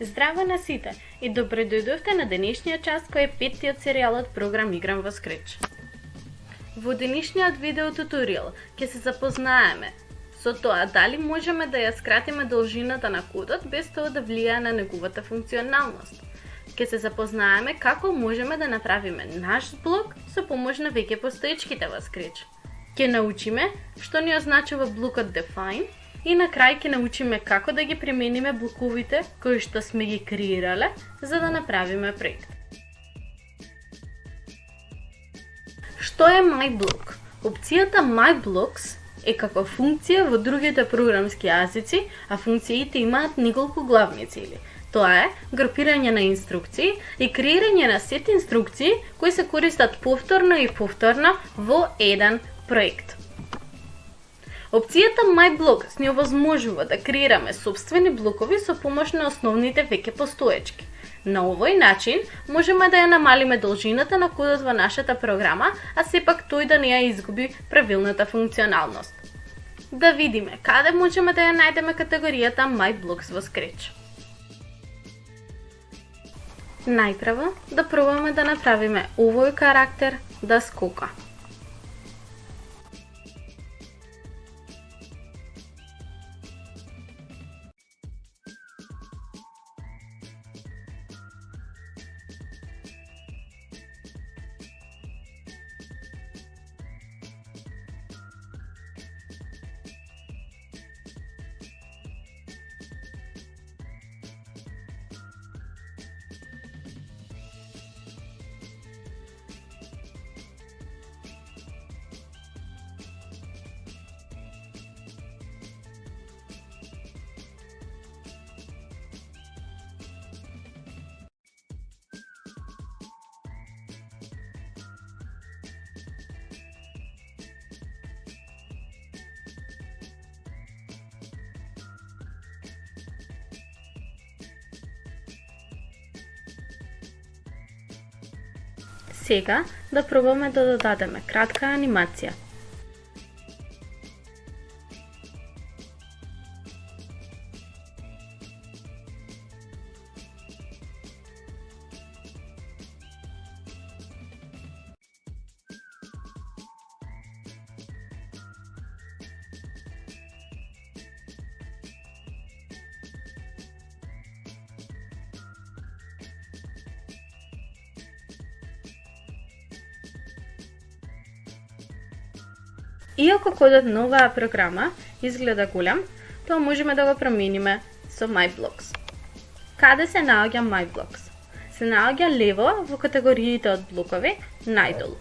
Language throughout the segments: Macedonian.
Здраво на сите и добре дојдовте на денешниот час кој е петтиот серијалот програм Играм во Scratch. Во денешниот видео туторијал ќе се запознаеме со тоа дали можеме да ја скратиме должината на кодот без тоа да влијае на неговата функционалност. Ќе се запознаеме како можеме да направиме наш блок со помош на веќе постоечките во Scratch. Ќе научиме што ни означава блокот define и на крај ќе научиме како да ги примениме блоковите кои што сме ги креирале за да направиме проект. Што е MyBlock? Опцијата MyBlocks е како функција во другите програмски јазици, а функциите имаат неколку главни цели. Тоа е групирање на инструкции и креирање на сет инструкции кои се користат повторно и повторно во еден проект. Опцијата MyBlocks ни овозможува да креираме сопствени блокови со помош на основните веќе постоечки. На овој начин можеме да ја намалиме должината на кодот во нашата програма, а сепак тој да не ја изгуби правилната функционалност. Да видиме каде можеме да ја најдеме категоријата MyBlocks во Scratch. Најпрво да пробаме да направиме овој карактер да скока. Сега да пробаме да додадеме кратка анимација. Иако кодот на оваа програма изгледа голем, тоа можеме да го промениме со MyBlocks. Каде се наоѓа MyBlocks? Се наоѓа лево во категориите од блокови, најдолу.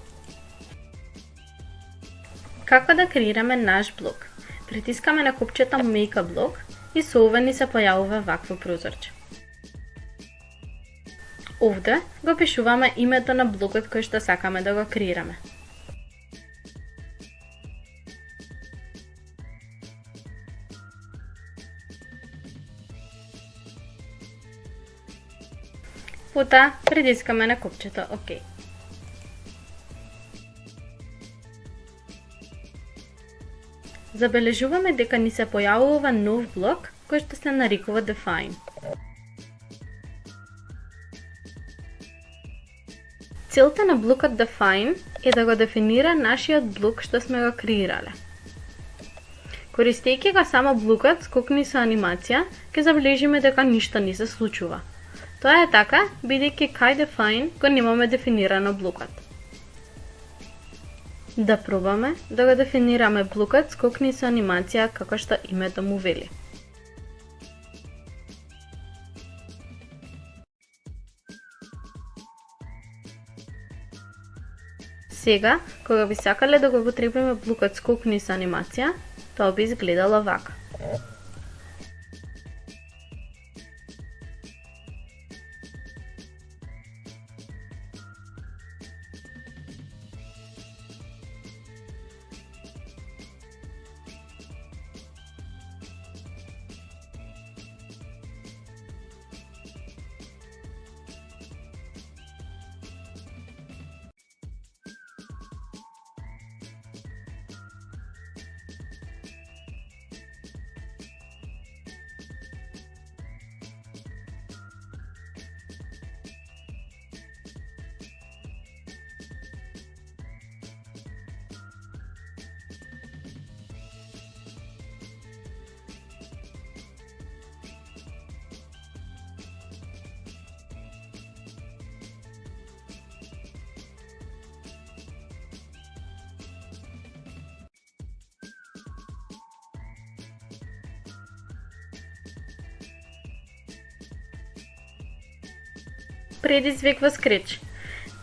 Како да креираме наш блок? Притискаме на копчето Make a Block и со ова ни се појавува вакво прозорче. Овде го пишуваме името на блокот кој што сакаме да го креираме. Потоа притискаме на копчето ОК. Забележуваме дека ни се појавува нов блок кој што се нарекува Define. Целта на блокот Define е да го дефинира нашиот блок што сме го креирале. Користејќи го само блокот скокни со анимација, ќе забележиме дека ништо не се случува. Тоа е така, бидејќи кај Define го немаме дефинирано блокот. Да пробаме да го дефинираме блокот скокни со анимација како што името му вели. Сега, кога би сакале да го употребиме блокот скокни со анимација, тоа би изгледало вака. предизвик во Scratch.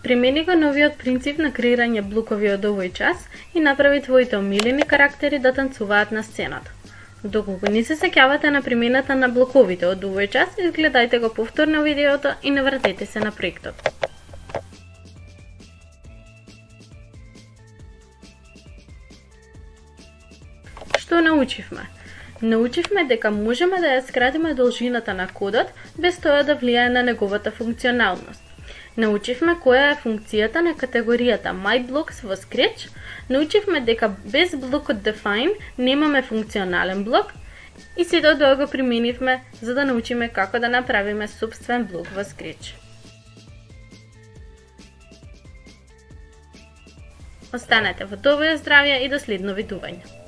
Примени го новиот принцип на креирање блокови од овој час и направи твоите омилени карактери да танцуваат на сцената. Доколку не се сеќавате на примената на блоковите од овој час, изгледајте го повторно видеото и не вратете се на проектот. Што научивме? Научивме дека можеме да ја скратиме должината на кодот без тоа да влијае на неговата функционалност. Научивме која е функцијата на категоријата MyBlocks во Scratch, научивме дека без блокот define немаме функционален блок и сето тоа го применивме за да научиме како да направиме сопствен блок во Scratch. Останете во добро здравје и до следно видување.